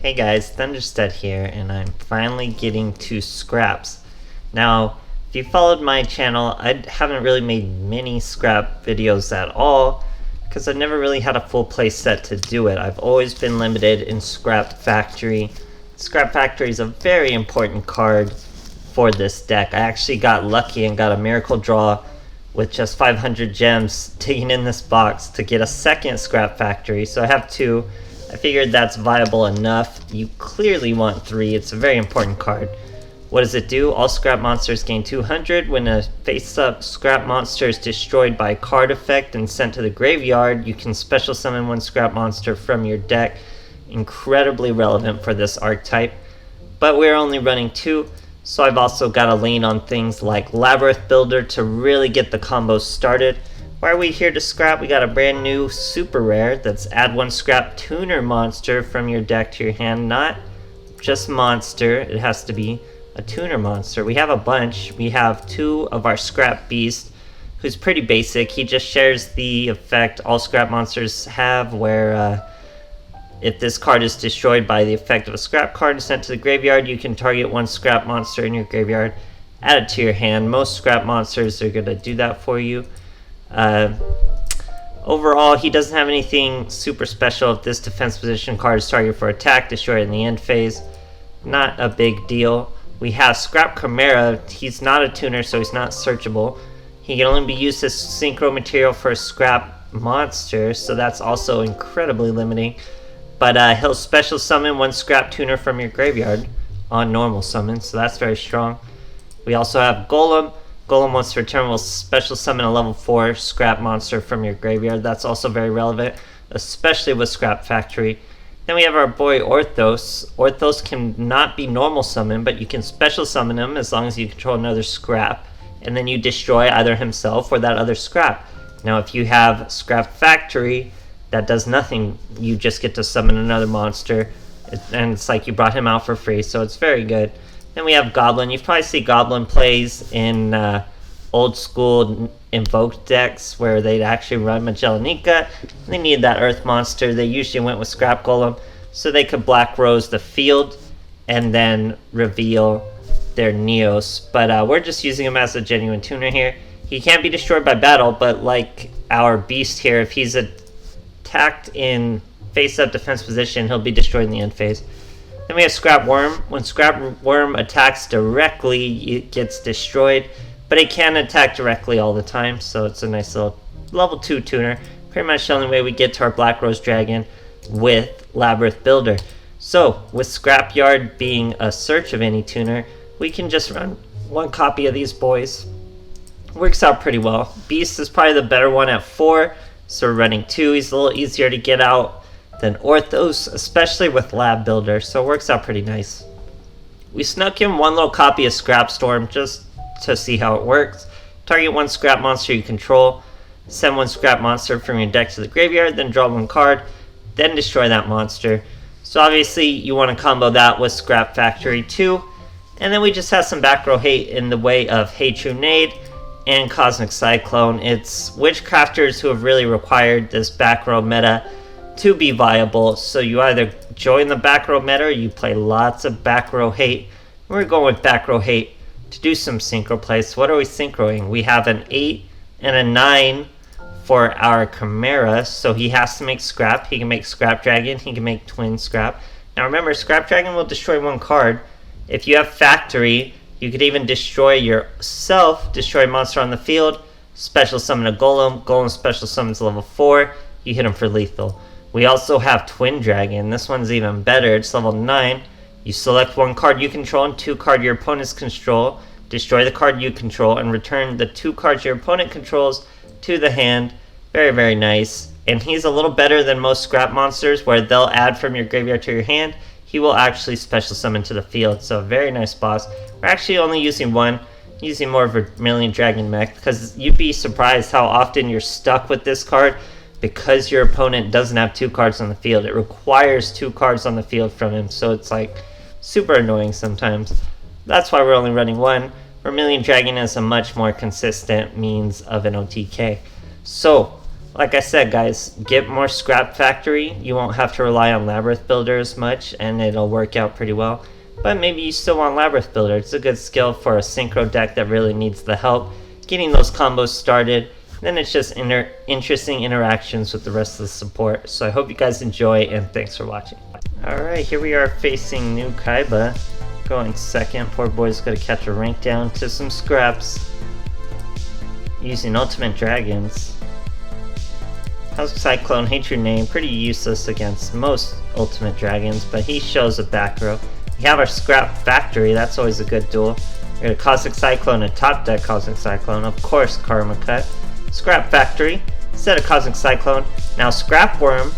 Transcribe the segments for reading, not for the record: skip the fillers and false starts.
Hey guys, THUNDERSTUD here, and I'm finally getting to scraps. Now, if you followed my channel, I haven't really made many scrap videos at all, because I've never really had a full play set to do it. I've always been limited in Scrap Factory. Scrap Factory is a very important card for this deck. I actually got lucky and got a miracle draw with just 500 gems digging in this box to get a second Scrap Factory, so I have two. I figured that's viable enough. You clearly want 3. It's a very important card. What does it do? All scrap monsters gain 200. When a face-up scrap monster is destroyed by a card effect and sent to the graveyard, you can special summon one scrap monster from your deck. Incredibly relevant for this archetype. But we're only running 2, so I've also got to lean on things like Labyrinth Builder to really get the combos started. Why are we here to scrap? We got a brand new super rare that's add 1 scrap tuner monster from your deck to your hand. Not just monster, it has to be a tuner monster. We have a bunch. We have 2 of our scrap beast, who's pretty basic. He just shares the effect all scrap monsters have, where if this card is destroyed by the effect of a scrap card and sent to the graveyard, you can target 1 scrap monster in your graveyard, add it to your hand. Most scrap monsters are going to do that for you. Overall, he doesn't have anything super special. If this defense position card is targeted for attack, destroy it in the end phase. Not a big deal. We have Scrap Camaro. He's not a tuner, so he's not searchable. He can only be used as synchro material for a scrap monster, so that's also incredibly limiting. But he'll special summon 1 scrap tuner from your graveyard on normal summon, so that's very strong. We also have Golem. Golem, once per turn, will special summon a level 4 scrap monster from your graveyard. That's also very relevant, especially with Scrap Factory. Then we have our boy Orthos. Orthos can not be normal summon, but you can special summon him as long as you control another scrap, and then you destroy either himself or that other scrap. Now, if you have Scrap Factory, that does nothing. You just get to summon another monster, and it's like you brought him out for free, so it's very good. Then we have Goblin. You probably see Goblin plays in old school Invoked decks where they'd actually run Magellanica. They needed that Earth monster. They usually went with Scrap Golem so they could Black Rose the field and then reveal their Neos. But we're just using him as a genuine tuner here. He can't be destroyed by battle, but like our beast here, if he's attacked in face-up defense position, he'll be destroyed in the end phase. Then we have Scrap Worm. When Scrap Worm attacks directly, it gets destroyed, but it can attack directly all the time, so it's a nice little level 2 tuner. Pretty much the only way we get to our Black Rose Dragon with Labyrinth Builder. So, with Scrapyard being a search of any tuner, we can just run 1 copy of these boys. Works out pretty well. Beast is probably the better one at 4, so we're running 2. He's a little easier to get out than Orthos, especially with Lab Builder, so it works out pretty nice. We snuck in 1 little copy of Scrap Storm just to see how it works. Target 1 scrap monster you control, send 1 scrap monster from your deck to the graveyard, then draw 1 card, then destroy that monster. So obviously you want to combo that with Scrap Factory too. And then we just have some back row hate in the way of Hey True Nade and Cosmic Cyclone. It's Witchcrafters who have really required this back row meta to be viable, so you either join the back row meta or you play lots of back row hate. We're going with back row hate to do some synchro plays. So what are we synchroing? We have an 8 and a 9 for our Camaro, so he has to make scrap. He can make Scrap Dragon, he can make Twin Scrap. Now remember, Scrap Dragon will destroy 1 card. If you have Factory, you could even destroy yourself, destroy a monster on the field, special summon a Golem. Golem special summons level 4, you hit him for lethal. We also have Twin Dragon. This one's even better. It's level 9. You select 1 card you control and 2 cards your opponents control. Destroy the card you control and return the 2 cards your opponent controls to the hand. Very, very nice. And he's a little better than most scrap monsters where they'll add from your graveyard to your hand. He will actually special summon to the field. So very nice boss. We're actually only using 1. Using more of a Vermilion Dragon mech because you'd be surprised how often you're stuck with this card. Because your opponent doesn't have 2 cards on the field. It requires 2 cards on the field from him, so it's like super annoying sometimes. That's why we're only running 1. Vermilion Dragon is a much more consistent means of an OTK. So, Like I said, guys, get more Scrap Factory. You won't have to rely on Labyrinth Builder as much, and it'll work out pretty well. But maybe you still want Labyrinth Builder. It's a good skill for a Synchro deck that really needs the help getting those combos started. Then it's just interesting interactions with the rest of the support. So I hope you guys enjoy, and thanks for watching. Alright, here we are facing new Kaiba. Going second. Poor boy's gonna catch a rank down to some scraps. Using Ultimate Dragons. Cosmic Cyclone, hate your name. Pretty useless against most Ultimate Dragons, but he shows a back row. We have our Scrap Factory, that's always a good duel. We got a Cosmic Cyclone, a top deck Cosmic Cyclone, of course Karma Cut. Scrap Factory, instead of Cosmic Cyclone. Now Scrap Worm,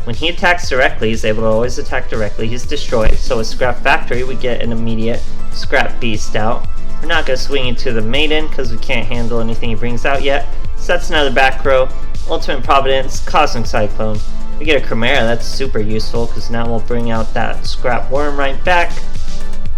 when he attacks directly, he's able to always attack directly, he's destroyed. So with Scrap Factory, we get an immediate Scrap Beast out. We're not going to swing into the Maiden, because we can't handle anything he brings out yet. So that's another back row. Ultimate Providence, Cosmic Cyclone. We get a Camaro, that's super useful, because now we'll bring out that Scrap Worm right back.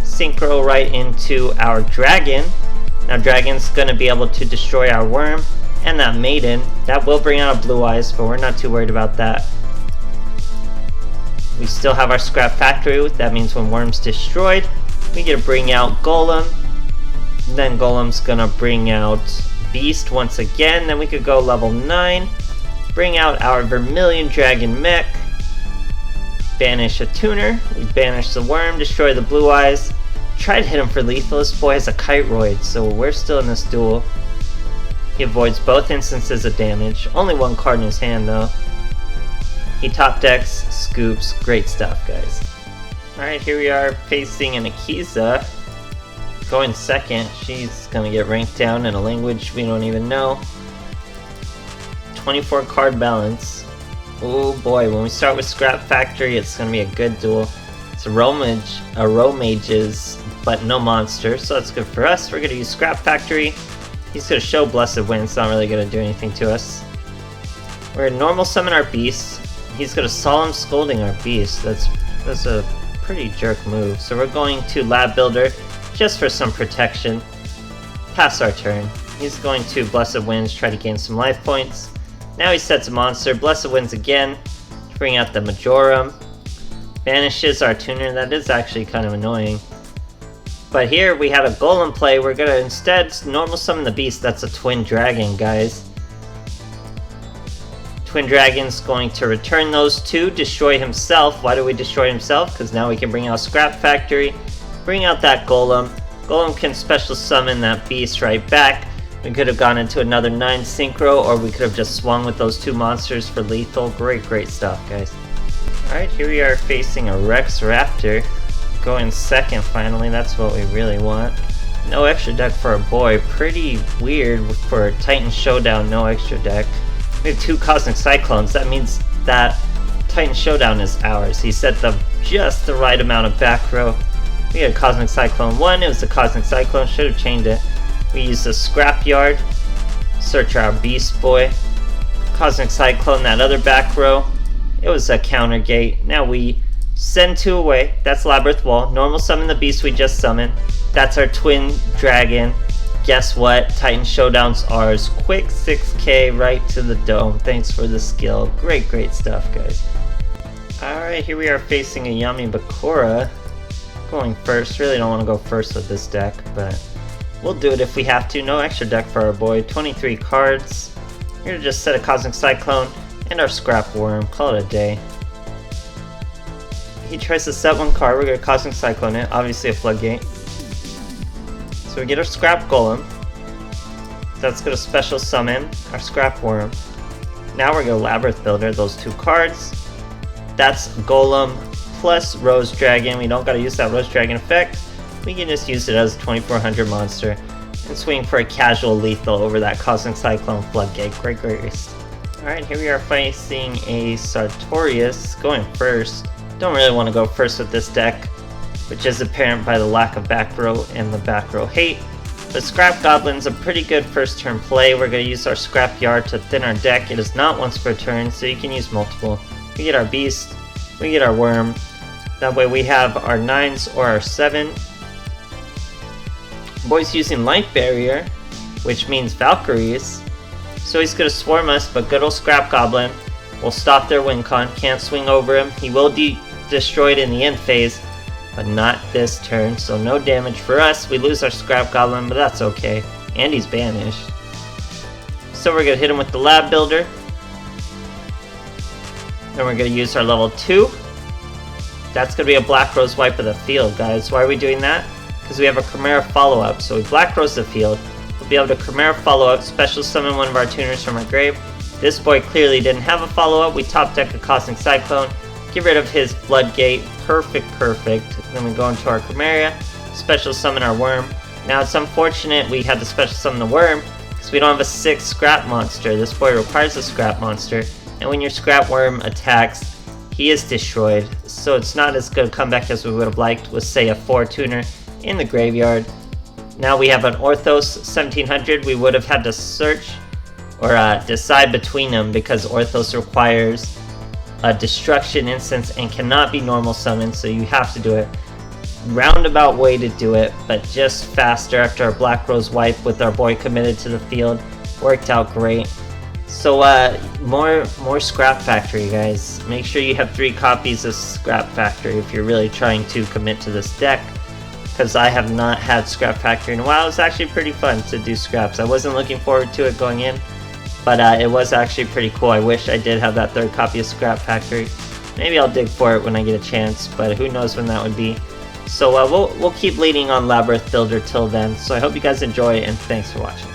Synchro right into our Dragon. Now Dragon's going to be able to destroy our Worm and that Maiden. That will bring out a Blue Eyes, but we're not too worried about that. We still have our Scrap Factory. That means when Worm's destroyed, we get to bring out Golem. Then Golem's going to bring out Beast once again. Then we could go level 9. Bring out our Vermilion Dragon Mech. Banish a Tuner. We banish the Worm, destroy the Blue Eyes. Try to hit him for lethal. This boy has a Kiteroid, so we're still in this duel. He avoids both instances of damage. Only one card in his hand, though. He top decks, scoops. Great stuff, guys. Alright, here we are facing an Akiza. Going second. She's gonna get ranked down in a language we don't even know. 24 card balance. Oh boy, when we start with Scrap Factory, it's gonna be a good duel. It's a row mages, but no monsters, so that's good for us. We're gonna use Scrap Factory. He's gonna show Blessed Wind, it's not really gonna do anything to us. We're gonna normal summon our beast. He's gonna Solemn Scolding our beast. That's a pretty jerk move. So we're going to Lab Builder just for some protection. Pass our turn. He's going to Blessed Winds, try to gain some life points. Now he sets a monster. Blessed Winds again to bring out the Majorum. Banishes our Tuner. That is actually kind of annoying. But here we have a Golem play. We're going to instead normal summon the beast. That's a Twin Dragon, guys. Twin Dragon's going to return those two, destroy himself. Why do we destroy himself? Because now we can bring out Scrap Factory, bring out that Golem. Golem can special summon that beast right back. We could have gone into another 9 Synchro, or we could have just swung with those two monsters for lethal. Great stuff, guys. Alright, here we are facing a Rex Raptor. Going second finally, that's what we really want. No extra deck for a boy. Pretty weird for Titan Showdown, no extra deck. We have 2 Cosmic Cyclones. That means that Titan Showdown is ours. He set just the right amount of back row. We had a Cosmic Cyclone 1, it was the Cosmic Cyclone, should have changed it. We used the Scrapyard, search our Beast Boy, Cosmic Cyclone, that other back row. It was a counter gate. Now we send 2 away. That's Labyrinth Wall. Normal summon the beast we just summoned. That's our Twin Dragon. Guess what? Titan Showdown's ours. Quick 6k right to the dome. Thanks for the skill. Great stuff, guys. Alright, here we are facing a Yami Bakura. Going first. Really don't want to go first with this deck, but we'll do it if we have to. No extra deck for our boy. 23 cards. We're gonna just set a Cosmic Cyclone and our Scrap Worm. Call it a day. He tries to set 1 card. We're gonna Cosmic Cyclone it. Obviously a Floodgate. So we get our Scrap Golem. That's gonna special summon our Scrap Worm. Now we're gonna Labyrinth Builder those 2 cards. That's Golem plus Rose Dragon. We don't gotta use that Rose Dragon effect. We can just use it as a 2400 monster and swing for a casual lethal over that Cosmic Cyclone Floodgate. Great. Alright, here we are facing a Sartorius. Going first. Don't really want to go first with this deck, which is apparent by the lack of back row and the back row hate. But Scrap Goblin's a pretty good first turn play. We're going to use our Scrap Yard to thin our deck. It is not once per turn, so you can use multiple. We get our Beast, we get our Worm. That way we have our 9s or our 7. Boy's using Light Barrier, which means Valkyries. So he's going to swarm us, but good old Scrap Goblin will stop their win con. Can't swing over him. He will destroy it in the end phase, but not this turn, so no damage for us. We lose our Scrap Goblin, but that's okay. And he's banished. So we're going to hit him with the Lab Builder. Then we're going to use our level 2. That's going to be a Black Rose wipe of the field, guys. Why are we doing that? Because we have a Camaro follow-up. So we Black Rose the field. We'll be able to Camaro follow-up, special summon one of our tuners from our grave. This boy clearly didn't have a follow-up. We top deck a Cosmic Cyclone. Get rid of his Floodgate. Perfect. Then we go into our Camaro, special summon our Worm. Now it's unfortunate we had to special summon the Worm, because we don't have a 6 Scrap Monster. This boy requires a Scrap Monster. And when your Scrap Worm attacks, he is destroyed. So it's not as good a comeback as we would have liked with, say, a 4 tuner in the graveyard. Now we have an Orthos 1700. We would have had to search or decide between them, because Orthos requires a Destruction Instance and cannot be normal summoned, so you have to do it. Roundabout way to do it, but just faster after our Black Rose wipe with our boy committed to the field. Worked out great. So more Scrap Factory, guys. Make sure you have 3 copies of Scrap Factory if you're really trying to commit to this deck, because I have not had Scrap Factory in a while. It's actually pretty fun to do scraps. I wasn't looking forward to it going in, but it was actually pretty cool. I wish I did have that 3rd copy of Scrap Factory. Maybe I'll dig for it when I get a chance, but who knows when that would be. So we'll keep leading on Labyrinth Builder till then. So I hope you guys enjoy, and thanks for watching.